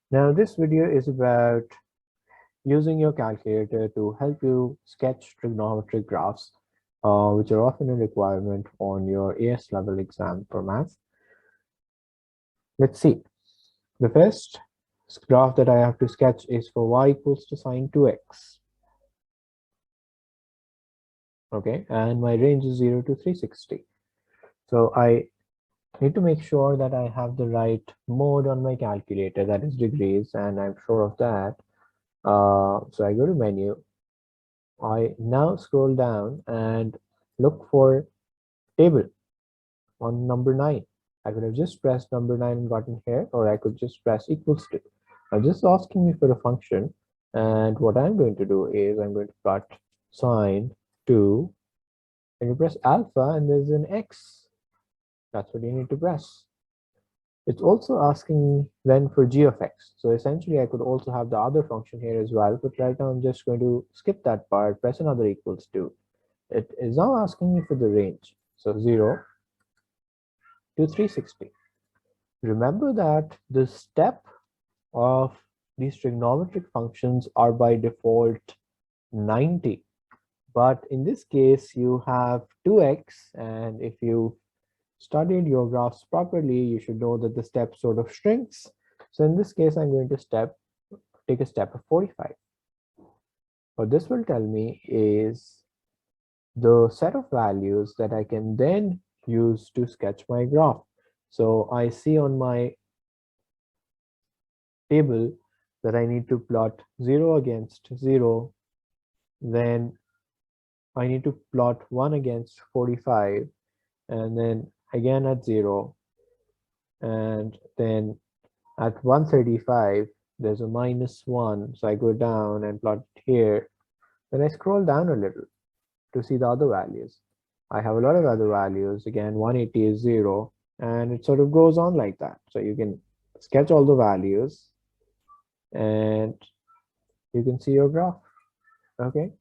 Now this video is about using your calculator to help you sketch trigonometric graphs, which are often a requirement on your AS level exam for math. Let's see. The first graph that I have to sketch is for y equals to sine 2x. Okay, and my range is 0 to 360. So I need to make sure that I have the right mode on my calculator, that is degrees, and I'm sure of that. So I go to menu. I now scroll down and look for table on number 9. I could have just pressed number 9 and gotten here, or I could just press equals to. Now just asking me for a function, and what I'm going to do is I'm going to plot sine 2, and you press alpha and there's an x. That's what you need to press. It's also asking me then for g of x. So essentially I could also have the other function here as well, but right now I'm just going to skip that part, press another equals to. It is now asking me for the range. So 0 to 360. Remember that the step of these trigonometric functions are by default 90. But in this case, you have 2x, and if you studied your graphs properly, you should know that the step sort of shrinks. So in this case, I'm going to take a step of 45. What this will tell me is the set of values that I can then use to sketch my graph. So I see on my table that I need to plot 0 against 0, then I need to plot 1 against 45, and then again at 0, and then at 135 there's a -1, so I go down and plot it here. Then I scroll down a little to see the other values. I have a lot of other values. Again, 180 is 0, and it sort of goes on like that. So you can sketch all the values and you can see your graph. Okay,